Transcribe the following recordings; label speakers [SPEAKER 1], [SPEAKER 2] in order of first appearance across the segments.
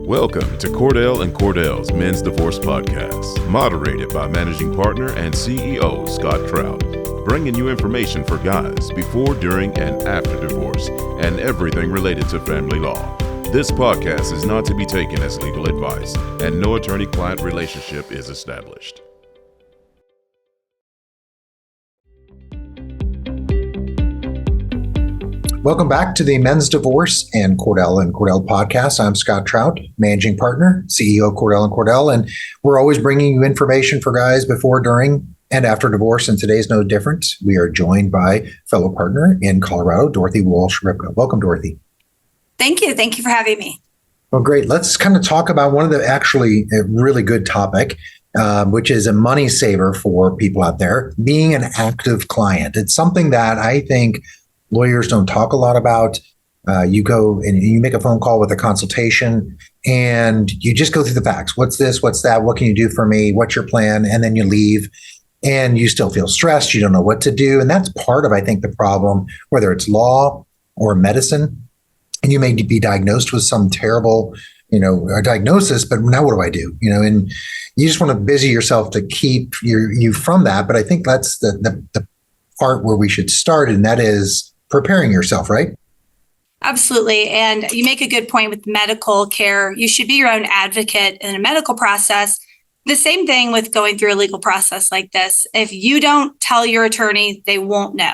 [SPEAKER 1] Welcome to Cordell and Cordell's Men's Divorce Podcast, moderated by Managing Partner and CEO Scott Trout, bringing you information for guys before, during, and after divorce, and everything related to family law. This podcast is not to be taken as legal advice, and no attorney-client relationship is established.
[SPEAKER 2] Welcome back to the Men's Divorce and Cordell podcast. I'm Scott Trout, Managing Partner, CEO Cordell Cordell, and we're always bringing you information for guys before, during, and after divorce, and today's no different. We are joined by fellow partner in Colorado, Dorothy Walsh Ripka. Welcome, Dorothy.
[SPEAKER 3] Thank you. Thank you for having me.
[SPEAKER 2] Well, great. Let's kind of talk about one of the actually a really good topic, which is a money saver for people out there, being an active client. It's something that I think lawyers don't talk a lot about. You go and you make a phone call with a consultation and you just go through the facts. What's this? What's that? What can you do for me? What's your plan? And then you leave and you still feel stressed. You don't know what to do. And that's part of, I think, the problem, whether it's law or medicine. And you may be diagnosed with some terrible, diagnosis, but now what do I do? And you just want to busy yourself to keep you from that. But I think that's the part where we should start, and that is preparing yourself, right?
[SPEAKER 3] Absolutely. And you make a good point with medical care. You should be your own advocate in a medical process. The same thing with going through a legal process like this. If you don't tell your attorney, they won't know.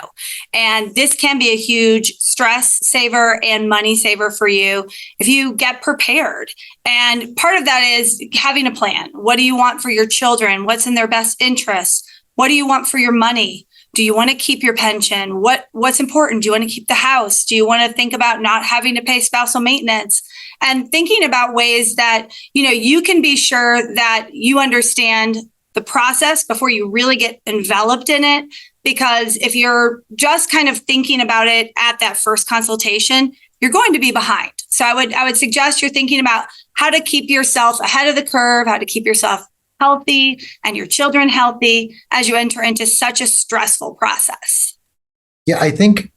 [SPEAKER 3] And this can be a huge stress saver and money saver for you if you get prepared. And part of that is having a plan. What do you want for your children? What's in their best interest? What do you want for your money? Do you want to keep your pension? What's important? Do you want to keep the house? Do you want to think about not having to pay spousal maintenance? And thinking about ways that, you can be sure that you understand the process before you really get enveloped in it. Because if you're just kind of thinking about it at that first consultation, you're going to be behind. So I would suggest you're thinking about how to keep yourself ahead of the curve, how to keep yourself healthy and your children healthy as you enter into such a stressful process.
[SPEAKER 2] Yeah, I think,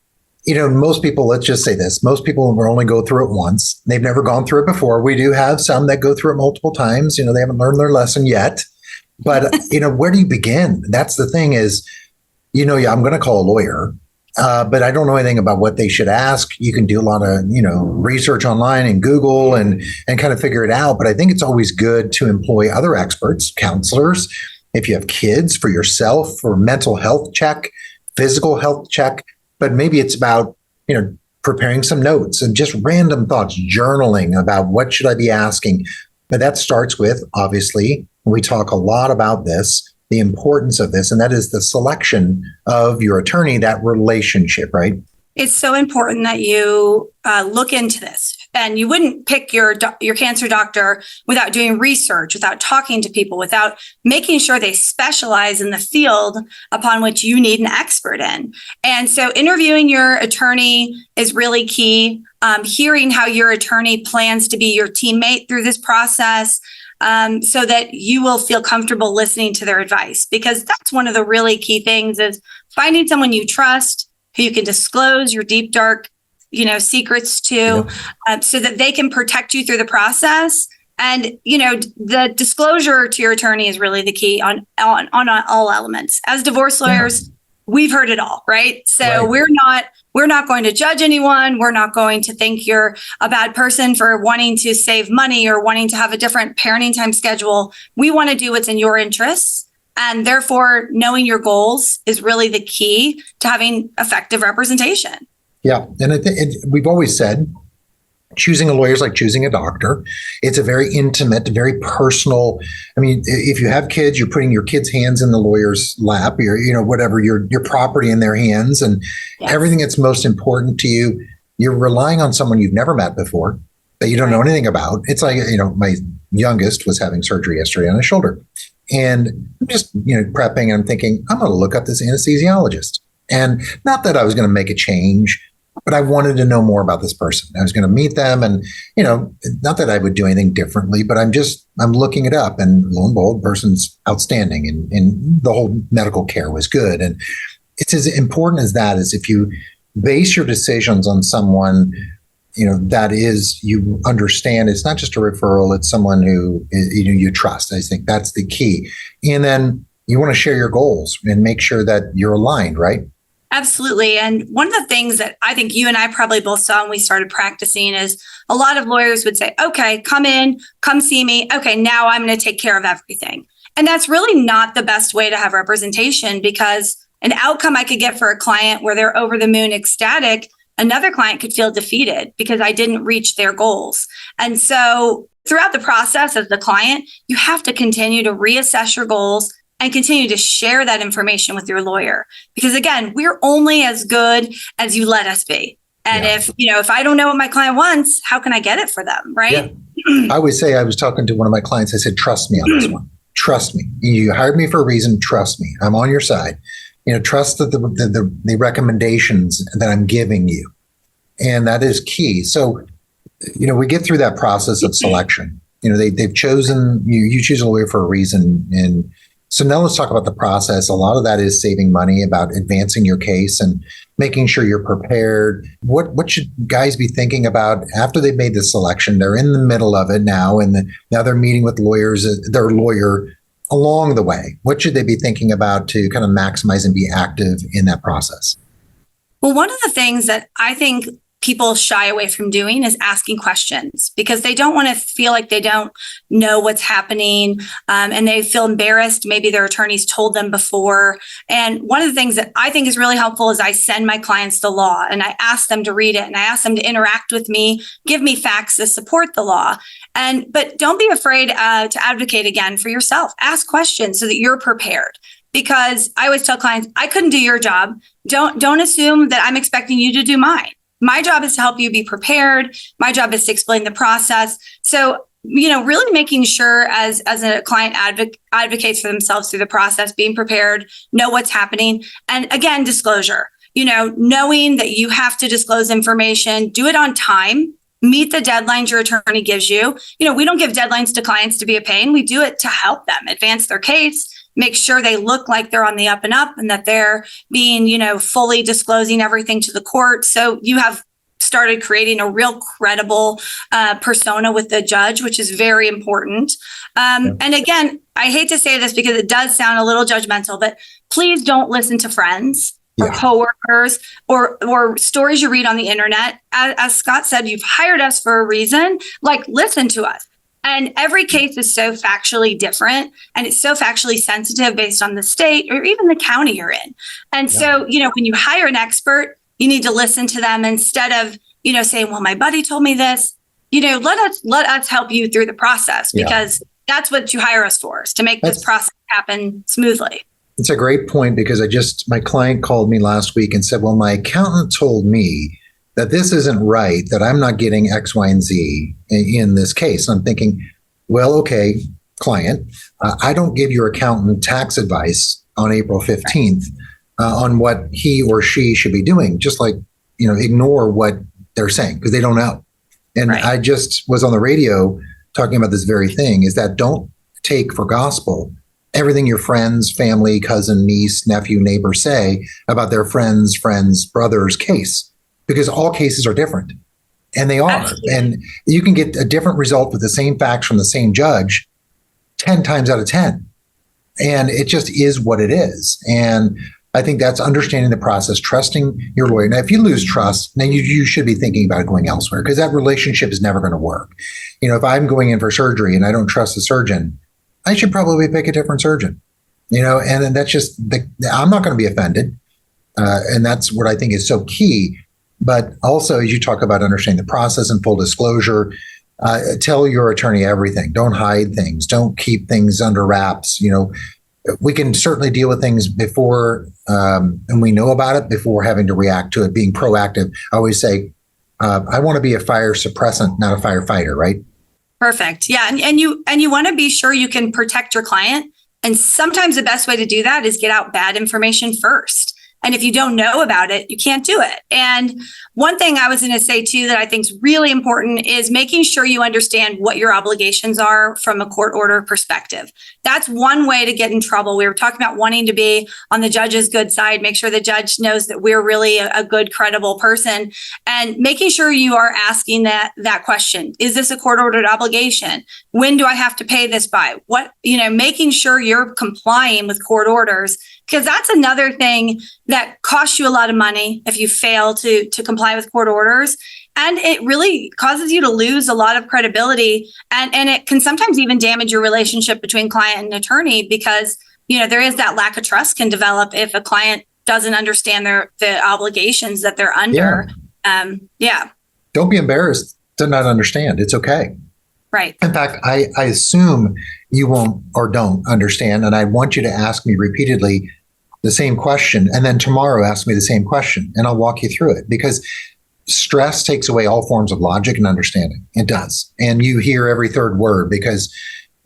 [SPEAKER 2] most people, let's just say this, most people will only go through it once. They've never gone through it before. We do have some that go through it multiple times. They haven't learned their lesson yet. But, where do you begin? That's the thing is, I'm going to call a lawyer, but I don't know anything about what they should ask. You can do a lot of, research online and Google and kind of figure it out. But I think it's always good to employ other experts, counselors, if you have kids, for yourself, for mental health check, physical health check. But maybe it's about, preparing some notes and just random thoughts, journaling about what should I be asking. But that starts with, obviously, we talk a lot about this, the importance of this, and that is the selection of your attorney, that relationship, right?
[SPEAKER 3] It's so important that you look into this. And you wouldn't pick your cancer doctor without doing research, without talking to people, without making sure they specialize in the field upon which you need an expert in. And so interviewing your attorney is really key. Hearing how your attorney plans to be your teammate through this process, so that you will feel comfortable listening to their advice, because that's one of the really key things is finding someone you trust, who you can disclose your deep, dark, secrets to, so that they can protect you through the process. And, the disclosure to your attorney is really the key on all elements. As divorce lawyers, we've heard it all, right? So we're not going to judge anyone. We're not going to think you're a bad person for wanting to save money or wanting to have a different parenting time schedule. We want to do what's in your interests. And therefore, knowing your goals is really the key to having effective representation.
[SPEAKER 2] Yeah. And we've always said choosing a lawyer is like choosing a doctor. It's a very intimate, very personal. I mean, if you have kids, you're putting your kids' hands in the lawyer's lap, whatever, your property in their hands, and everything that's most important to you. You're relying on someone you've never met before, that you don't know anything about. It's like, my youngest was having surgery yesterday on his shoulder. And I'm just, prepping, and I'm thinking, I'm going to look up this anesthesiologist. And not that I was going to make a change, but I wanted to know more about this person. I was going to meet them, and, not that I would do anything differently, but I'm looking it up, and lo and behold, person's outstanding, and the whole medical care was good. And it's as important as that, as if you base your decisions on someone that is, you understand it's not just a referral, it's someone who, you trust. I think that's the key. And then you want to share your goals and make sure that you're aligned, right?
[SPEAKER 3] Absolutely. And one of the things that I think you and I probably both saw when we started practicing is a lot of lawyers would say, okay, come in, come see me. Okay, now I'm going to take care of everything. And that's really not the best way to have representation, because an outcome I could get for a client where they're over the moon ecstatic, another client could feel defeated because I didn't reach their goals. And so throughout the process as the client, you have to continue to reassess your goals and continue to share that information with your lawyer. Because again, we're only as good as you let us be. And if I don't know what my client wants, how can I get it for them? Right.
[SPEAKER 2] Yeah. I always say, I was talking to one of my clients, I said, trust me on this one. Trust me. You hired me for a reason. Trust me. I'm on your side. Trust that the recommendations that I'm giving you. And that is key. So, we get through that process of selection. They've chosen you choose a lawyer for a reason. And so now let's talk about the process. A lot of that is saving money, about advancing your case and making sure you're prepared. What should guys be thinking about after they've made the selection? They're in the middle of it now, and now they're meeting with their lawyer along the way. What should they be thinking about to kind of maximize and be active in that process?
[SPEAKER 3] Well, one of the things that I think people shy away from doing is asking questions, because they don't want to feel like they don't know what's happening, and they feel embarrassed. Maybe their attorneys told them before. And one of the things that I think is really helpful is I send my clients the law and I ask them to read it and I ask them to interact with me, give me facts to support the law. But don't be afraid to advocate again for yourself. Ask questions so that you're prepared. Because I always tell clients, I couldn't do your job. Don't assume that I'm expecting you to do mine. My job is to help you be prepared. My job is to explain the process. So, really making sure as a client advocates for themselves through the process, being prepared, know what's happening. And again, disclosure, knowing that you have to disclose information, do it on time, meet the deadlines your attorney gives you. We don't give deadlines to clients to be a pain. We do it to help them advance their case, make sure they look like they're on the up and up, and that they're being, fully disclosing everything to the court. So you have started creating a real credible persona with the judge, which is very important. And again, I hate to say this because it does sound a little judgmental, but please don't listen to friends or coworkers or stories you read on the internet. As Scott said, you've hired us for a reason. Listen to us. And every case is so factually different, and it's so factually sensitive based on the state or even the county you're in. And so, when you hire an expert, you need to listen to them instead of, saying, well, my buddy told me this. Let us help you through the process, because that's what you hire us for, is to make this process happen smoothly.
[SPEAKER 2] It's a great point, because my client called me last week and said, well, my accountant told me that this isn't right, that I'm not getting X, Y, and Z in this case. And I'm thinking, well, okay, client, I don't give your accountant tax advice on April 15th on what he or she should be doing. Just ignore what they're saying, because they don't know. And I just was on the radio talking about this very thing, is that don't take for gospel everything your friends, family, cousin, niece, nephew, neighbor say about their friend's brother's case. Because all cases are different, and they are. Absolutely. And you can get a different result with the same facts from the same judge 10 times out of 10. And it just is what it is. And I think that's understanding the process, trusting your lawyer. Now, if you lose trust, then you should be thinking about going elsewhere, because that relationship is never going to work. If I'm going in for surgery and I don't trust the surgeon, I should probably pick a different surgeon. And that's just, I'm not going to be offended. And that's what I think is so key. But also, as you talk about understanding the process and full disclosure, tell your attorney everything. Don't hide things. Don't keep things under wraps. We can certainly deal with things before, and we know about it before having to react to it, being proactive. I always say, I want to be a fire suppressant, not a firefighter, right?
[SPEAKER 3] Perfect. Yeah. And you want to be sure you can protect your client. And sometimes the best way to do that is get out bad information first. And if you don't know about it, you can't do it. And one thing I was going to say too that I think is really important is making sure you understand what your obligations are from a court order perspective. That's one way to get in trouble. We were talking about wanting to be on the judge's good side, make sure the judge knows that we're really a good, credible person, and making sure you are asking that question. Is this a court ordered obligation? When do I have to pay this by? Making sure you're complying with court orders, because that's another thing that costs you a lot of money if you fail to comply with court orders. And it really causes you to lose a lot of credibility. And it can sometimes even damage your relationship between client and attorney, because, there is that lack of trust can develop if a client doesn't understand the obligations that they're under. Yeah.
[SPEAKER 2] Don't be embarrassed to not understand. It's okay.
[SPEAKER 3] Right.
[SPEAKER 2] In fact, I assume you won't or don't understand. And I want you to ask me repeatedly the same question. And then tomorrow ask me the same question and I'll walk you through it, because stress takes away all forms of logic and understanding. It does. And you hear every third word because,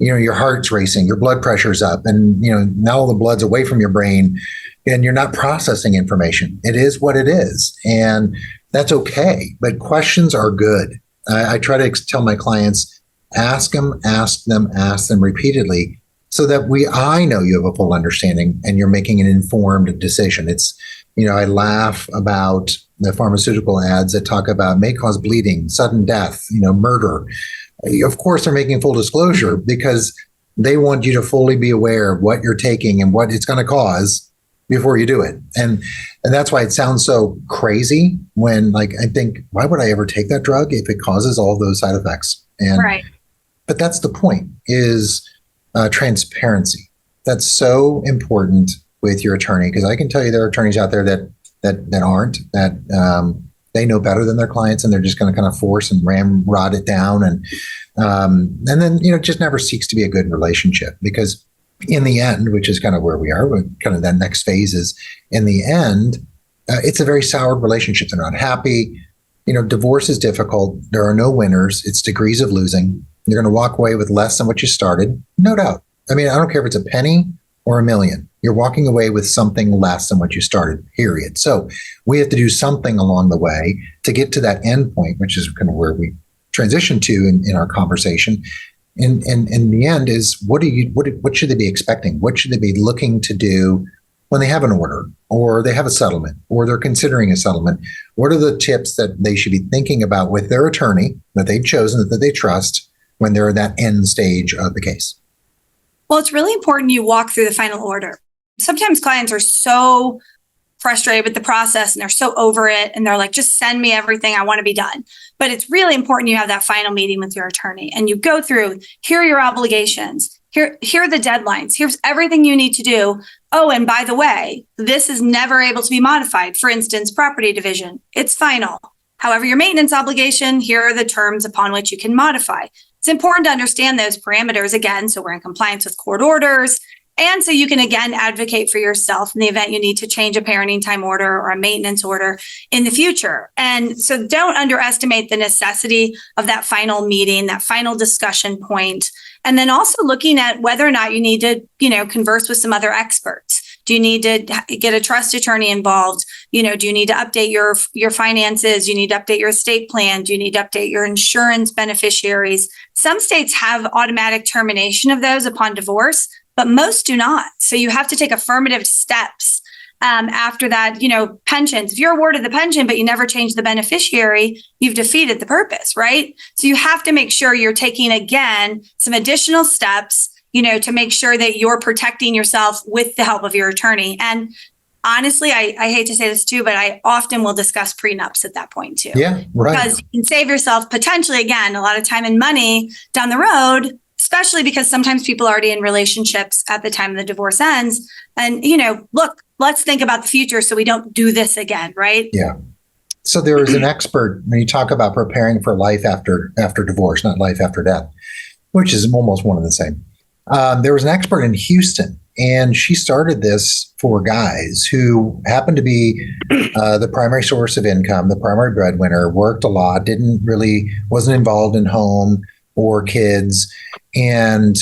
[SPEAKER 2] your heart's racing, your blood pressure's up, and, now all the blood's away from your brain and you're not processing information. It is what it is. And that's okay. But questions are good. I try to tell my clients, ask them repeatedly so that I know you have a full understanding and you're making an informed decision. It's, I laugh about the pharmaceutical ads that talk about may cause bleeding, sudden death, murder. Of course, they're making full disclosure because they want you to fully be aware of what you're taking and what it's going to cause before you do it. And that's why it sounds so crazy when, I think, why would I ever take that drug if it causes all those side effects? And
[SPEAKER 3] right.
[SPEAKER 2] But that's the point, is transparency. That's so important with your attorney, because I can tell you there are attorneys out there that aren't, they know better than their clients, and they're just going to kind of force and ramrod it down, and then just never seeks to be a good relationship, because in the end, which is kind of where we are, kind of that next phase is, in the end, it's a very soured relationship. They're not happy. Divorce is difficult. There are no winners. It's degrees of losing. You're going to walk away with less than what you started, no doubt. I mean, I don't care if it's a penny or a million. You're walking away with something less than what you started, period. So we have to do something along the way to get to that end point, which is kind of where we transition to in our conversation. And the end is, what should they be expecting? What should they be looking to do when they have an order, or they have a settlement, or they're considering a settlement? What are the tips that they should be thinking about with their attorney that they've chosen, that they trust, when they're at that end stage of the case?
[SPEAKER 3] Well, it's really important you walk through the final order. Sometimes clients are so frustrated with the process and they're so over it, and they're like, just send me everything, I want to be done. But it's really important you have that final meeting with your attorney and you go through, here are your obligations, here are the deadlines, here's everything you need to do. Oh, and by the way, this is never able to be modified. For instance, property division, it's final. However, your maintenance obligation, here are the terms upon which you can modify. It's important to understand those parameters again, so we're in compliance with court orders, and so you can again advocate for yourself in the event you need to change a parenting time order or a maintenance order in the future. And so don't underestimate the necessity of that final meeting, that final discussion point. And then also looking at whether or not you need to, converse with some other experts. Do you need to get a trust attorney involved? Do you need to update your finances? Do you need to update your estate plan? Do you need to update your insurance beneficiaries? Some states have automatic termination of those upon divorce, but most do not. So you have to take affirmative steps after that. Pensions. If you're awarded the pension, but you never change the beneficiary, you've defeated the purpose, right? So you have to make sure you're taking, again, some additional steps to make sure that you're protecting yourself with the help of your attorney. And honestly, I hate to say this too, but I often will discuss prenups at that point too.
[SPEAKER 2] Yeah, right.
[SPEAKER 3] Because you can save yourself potentially, again, a lot of time and money down the road, especially because sometimes people are already in relationships at the time the divorce ends. And, look, let's think about the future so we don't do this again, right?
[SPEAKER 2] Yeah. So there is an expert, when you talk about preparing for life after divorce, not life after death, which is almost one and the same. There was an expert in Houston, and she started this for guys who happened to be the primary source of income, the primary breadwinner, worked a lot, wasn't involved in home or kids. And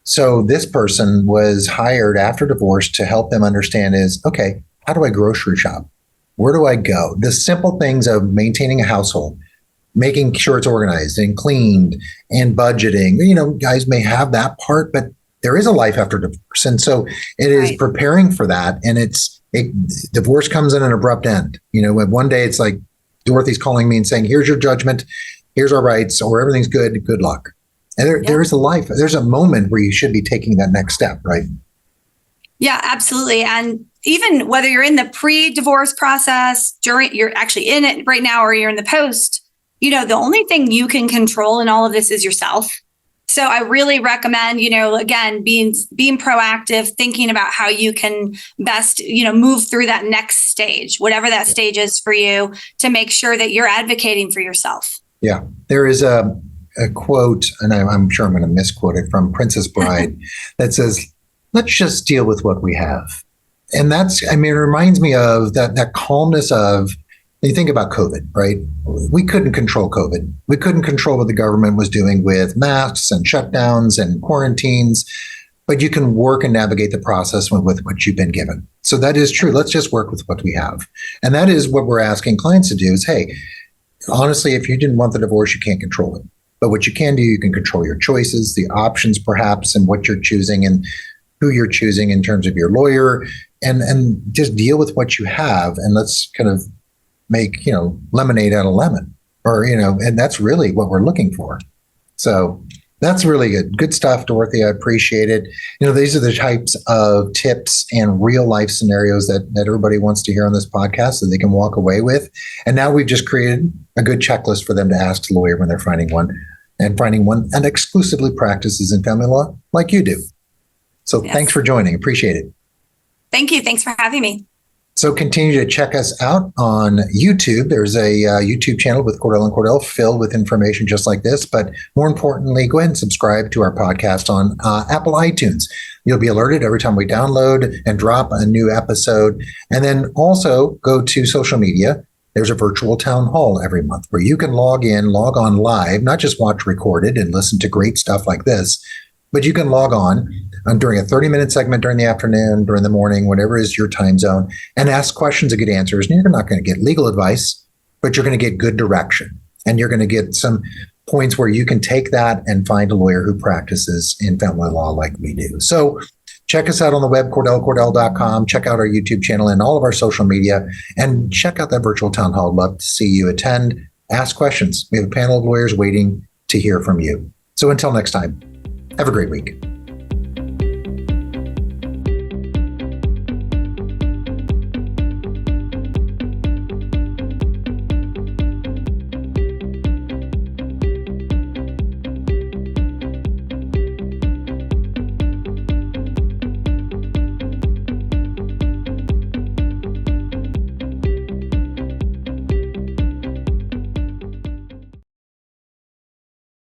[SPEAKER 2] so this person was hired after divorce to help them understand how do I grocery shop? Where do I go? The simple things of maintaining a household, making sure it's organized and cleaned and budgeting. Guys may have that part, but there is a life after divorce. And so it is preparing for that. And divorce comes in an abrupt end. One day it's like Dorothy's calling me and saying, here's your judgment, here's our rights, or everything's good luck. And there is a life. There's a moment where you should be taking that next step, right?
[SPEAKER 3] Yeah, absolutely. And even whether you're in the pre-divorce process, you're actually in it right now, or you're in the post, the only thing you can control in all of this is yourself. So I really recommend, again, being proactive, thinking about how you can best, move through that next stage, whatever that stage is for you, to make sure that you're advocating for yourself.
[SPEAKER 2] Yeah, there is a quote, and I'm sure I'm going to misquote it, from Princess Bride that says, let's just deal with what we have. And it reminds me of that calmness of, you think about COVID, right? We couldn't control COVID. We couldn't control what the government was doing with masks and shutdowns and quarantines, but you can work and navigate the process with what you've been given. So that is true. Let's just work with what we have. And that is what we're asking clients to do is, hey, honestly, if you didn't want the divorce, you can't control it. But what you can do, you can control your choices, the options perhaps, and what you're choosing and who you're choosing in terms of your lawyer, and just deal with what you have. And let's kind of make, lemonade out of lemon, or, and that's really what we're looking for. So that's really good stuff, Dorothy. I appreciate it. These are the types of tips and real life scenarios that everybody wants to hear on this podcast, so they can walk away with. And now we've just created a good checklist for them to ask the lawyer when they're finding one and exclusively practices in family law like you do. So Thanks for joining. Appreciate it.
[SPEAKER 3] Thank you. Thanks for having me.
[SPEAKER 2] So continue to check us out on YouTube. There's a YouTube channel with Cordell and Cordell filled with information just like this. But more importantly, go ahead and subscribe to our podcast on Apple iTunes. You'll be alerted every time we download and drop a new episode. And then also go to social media. There's a virtual town hall every month where you can log on live, not just watch recorded and listen to great stuff like this, but you can log on during a 30-minute segment during the afternoon, during the morning, whatever is your time zone, and ask questions and get answers. And you're not going to get legal advice, but you're going to get good direction. And you're going to get some points where you can take that and find a lawyer who practices in family law like we do. So check us out on the web, CordellCordell.com. Check out our YouTube channel and all of our social media, and check out that virtual town hall. Love to see you attend. Ask questions. We have a panel of lawyers waiting to hear from you. So until next time, have a great week.